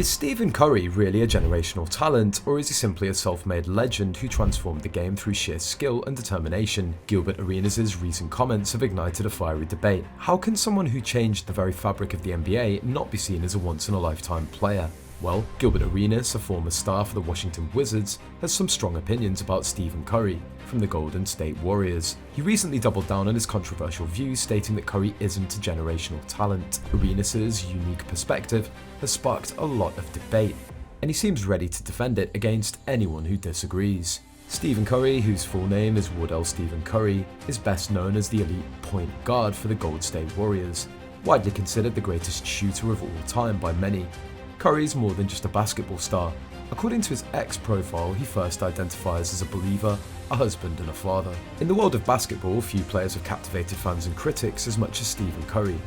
Is Stephen Curry really a generational talent, or is he simply a self-made legend who transformed the game through sheer skill and determination? Gilbert Arenas' recent comments have ignited a fiery debate. How can someone who changed the very fabric of the NBA not be seen as a once-in-a-lifetime player? Well, Gilbert Arenas, a former star for the Washington Wizards, has some strong opinions about Stephen Curry from the Golden State Warriors. He recently doubled down on his controversial views, stating that Curry isn't a generational talent. Arenas' unique perspective has sparked a lot of debate, and he seems ready to defend it against anyone who disagrees. Stephen Curry, whose full name is Wardell Stephen Curry, is best known as the elite point guard for the Golden State Warriors, widely considered the greatest shooter of all time by many. Curry's more than just a basketball star. According to his X profile, he first identifies as a believer, a husband and a father. In the world of basketball, few players have captivated fans and critics as much as Stephen Curry.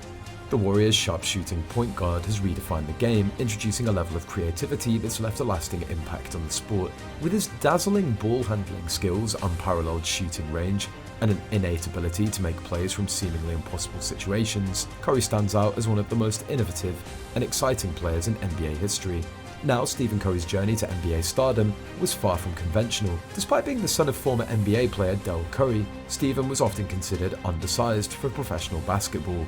The Warriors' sharpshooting point guard has redefined the game, introducing a level of creativity that's left a lasting impact on the sport. With his dazzling ball handling skills, unparalleled shooting range, and an innate ability to make plays from seemingly impossible situations, Curry stands out as one of the most innovative and exciting players in NBA history. Now, Stephen Curry's journey to NBA stardom was far from conventional. Despite being the son of former NBA player Del Curry, Stephen was often considered undersized for professional basketball.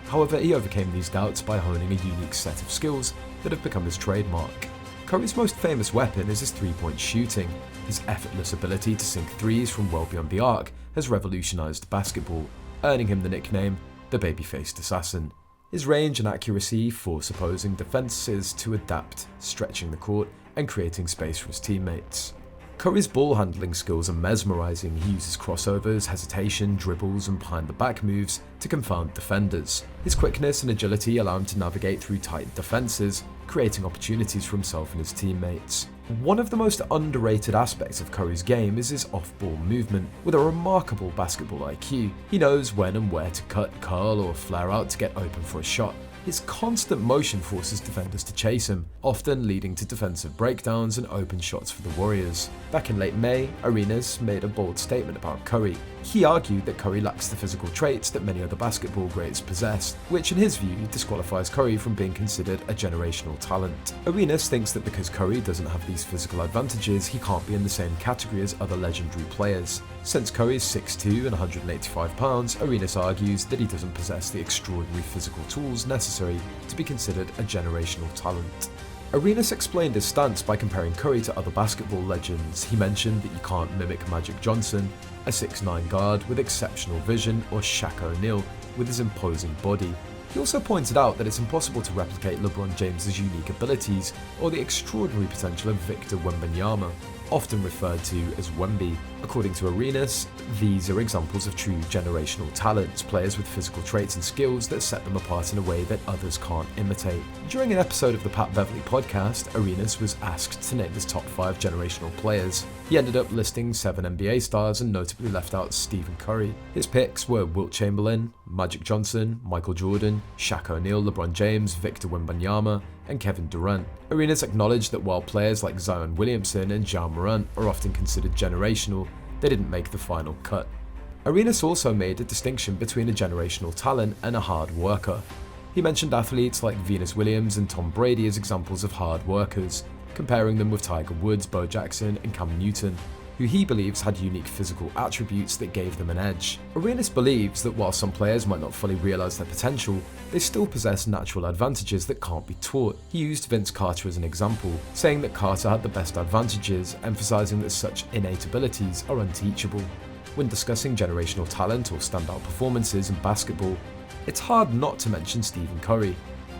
However, he overcame these doubts by honing a unique set of skills that have become his trademark. Curry's most famous weapon is his three-point shooting. His effortless ability to sink threes from well beyond the arc has revolutionized basketball, earning him the nickname the baby-faced assassin. His range and accuracy force opposing defenses to adapt, stretching the court and creating space for his teammates. Curry's ball handling skills are mesmerizing. He uses crossovers, hesitation, dribbles, and behind-the-back moves to confound defenders. His quickness and agility allow him to navigate through tight defenses, creating opportunities for himself and his teammates. One of the most underrated aspects of Curry's game is his off-ball movement. With a remarkable basketball IQ, he knows when and where to cut, curl, or flare out to get open for a shot. His constant motion forces defenders to chase him, often leading to defensive breakdowns and open shots for the Warriors. Back in late May, Arenas made a bold statement about Curry. He argued that Curry lacks the physical traits that many other basketball greats possess, which in his view disqualifies Curry from being considered a generational talent. Arenas thinks that because Curry doesn't have these physical advantages, he can't be in the same category as other legendary players. Since Curry is 6'2" and 185 pounds, Arenas argues that he doesn't possess the extraordinary physical tools necessary to be considered a generational talent. Arenas explained his stance by comparing Curry to other basketball legends. He mentioned that you can't mimic Magic Johnson, a 6'9" guard with exceptional vision, or Shaq O'Neal with his imposing body. He also pointed out that it's impossible to replicate LeBron James's unique abilities or the extraordinary potential of Victor Wembanyama, often referred to as Wemby. According to Arenas, these are examples of true generational talents, players with physical traits and skills that set them apart in a way that others can't imitate. During an episode of the Pat Beverly podcast, Arenas was asked to name his top 5 generational players. He ended up listing 7 NBA stars and notably left out Stephen Curry. His picks were Wilt Chamberlain, Magic Johnson, Michael Jordan, Shaq O'Neal, LeBron James, Victor Wembanyama, and Kevin Durant. Arenas acknowledged that while players like Zion Williamson and Ja Morant are often considered generational, they didn't make the final cut. Arenas also made a distinction between a generational talent and a hard worker. He mentioned athletes like Venus Williams and Tom Brady as examples of hard workers, comparing them with Tiger Woods, Bo Jackson, and Cam Newton, who he believes had unique physical attributes that gave them an edge. Arenas believes that while some players might not fully realize their potential, they still possess natural advantages that can't be taught. He used Vince Carter as an example, saying that Carter had the best advantages, emphasizing that such innate abilities are unteachable. When discussing generational talent or standout performances in basketball, it's hard not to mention Stephen Curry.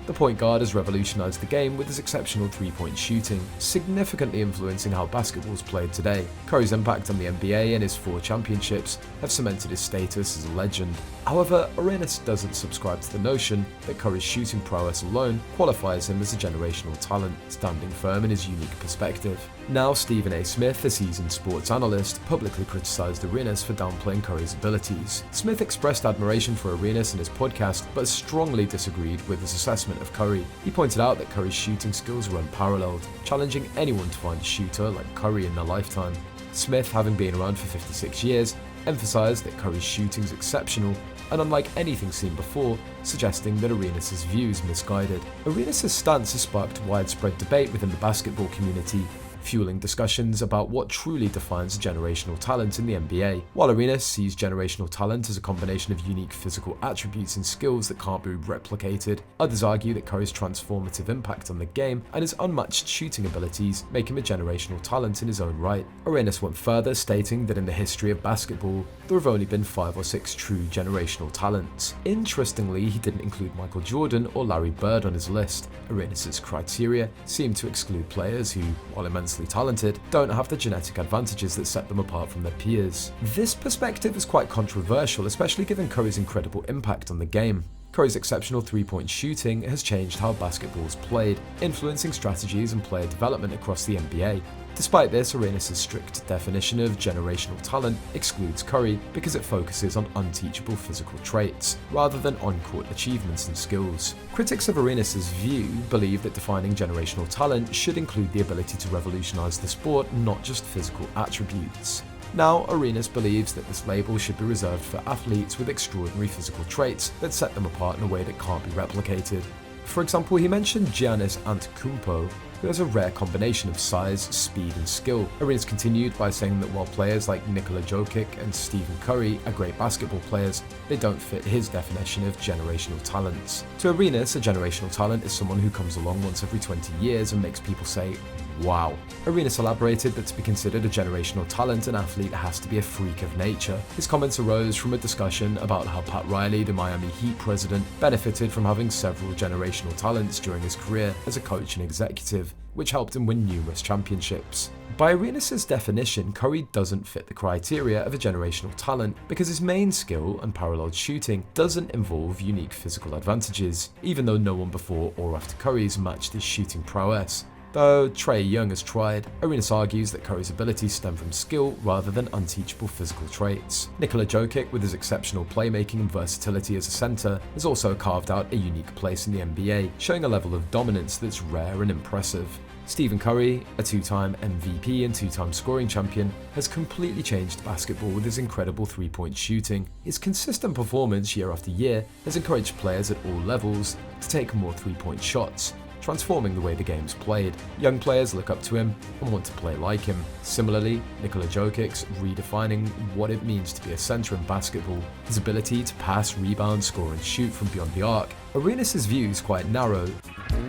The point guard has revolutionized the game with his exceptional three-point shooting, significantly influencing how basketball is played today. Curry's impact on the NBA and his 4 championships have cemented his status as a legend. However, Arenas doesn't subscribe to the notion that Curry's shooting prowess alone qualifies him as a generational talent, standing firm in his unique perspective. Now, Stephen A. Smith, a seasoned sports analyst, publicly criticized Arenas for downplaying Curry's abilities. Smith expressed admiration for Arenas in his podcast, but strongly disagreed with his assessment of Curry. He pointed out that Curry's shooting skills were unparalleled, challenging anyone to find a shooter like Curry in their lifetime. Smith, having been around for 56 years, emphasized that Curry's shooting is exceptional and unlike anything seen before, suggesting that Arenas' views misguided. Arenas' stance has sparked widespread debate within the basketball community, fueling discussions about what truly defines generational talent in the NBA. While Arenas sees generational talent as a combination of unique physical attributes and skills that can't be replicated, others argue that Curry's transformative impact on the game and his unmatched shooting abilities make him a generational talent in his own right. Arenas went further, stating that in the history of basketball, there have only been 5 or 6 true generational talents. Interestingly, he didn't include Michael Jordan or Larry Bird on his list. Arenas' criteria seem to exclude players who, while immensely talented, don't have the genetic advantages that set them apart from their peers. This perspective is quite controversial, especially given Curry's incredible impact on the game. Curry's exceptional three-point shooting has changed how basketball is played, influencing strategies and player development across the NBA. Despite this, Arenas' strict definition of generational talent excludes Curry because it focuses on unteachable physical traits, rather than on-court achievements and skills. Critics of Arenas' view believe that defining generational talent should include the ability to revolutionize the sport, not just physical attributes. Now, Arenas believes that this label should be reserved for athletes with extraordinary physical traits that set them apart in a way that can't be replicated. For example, he mentioned Giannis Antetokounmpo, who has a rare combination of size, speed, and skill. Arenas continued by saying that while players like Nikola Jokic and Stephen Curry are great basketball players, they don't fit his definition of generational talents. To Arenas, a generational talent is someone who comes along once every 20 years and makes people say, wow. Arenas elaborated that to be considered a generational talent, an athlete has to be a freak of nature. His comments arose from a discussion about how Pat Riley, the Miami Heat president, benefited from having several generational talents during his career as a coach and executive, which helped him win numerous championships. By Arenas' definition, Curry doesn't fit the criteria of a generational talent because his main skill, unparalleled shooting, doesn't involve unique physical advantages, even though no one before or after Curry's matched his shooting prowess. Though Trae Young has tried, Arenas argues that Curry's abilities stem from skill rather than unteachable physical traits. Nikola Jokic, with his exceptional playmaking and versatility as a center, has also carved out a unique place in the NBA, showing a level of dominance that's rare and impressive. Stephen Curry, a 2-time MVP and 2-time scoring champion, has completely changed basketball with his incredible three-point shooting. His consistent performance year after year has encouraged players at all levels to take more three-point shots, transforming the way the game's played. Young players look up to him and want to play like him. Similarly, Nikola Jokic's redefining what it means to be a center in basketball, his ability to pass, rebound, score and shoot from beyond the arc. Arenas' view is quite narrow.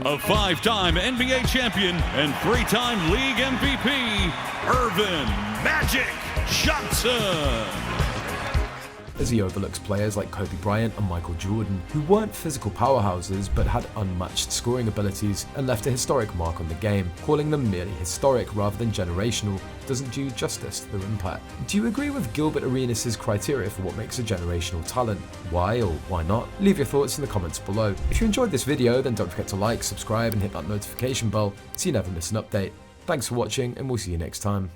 A 5-time NBA champion and 3-time league MVP, Irvin Magic Johnson, as he overlooks players like Kobe Bryant and Michael Jordan, who weren't physical powerhouses but had unmatched scoring abilities and left a historic mark on the game. Calling them merely historic rather than generational doesn't do justice to their impact. Do you agree with Gilbert Arenas' criteria for what makes a generational talent? Why or why not? Leave your thoughts in the comments below. If you enjoyed this video, then don't forget to like, subscribe and hit that notification bell so you never miss an update. Thanks for watching and we'll see you next time.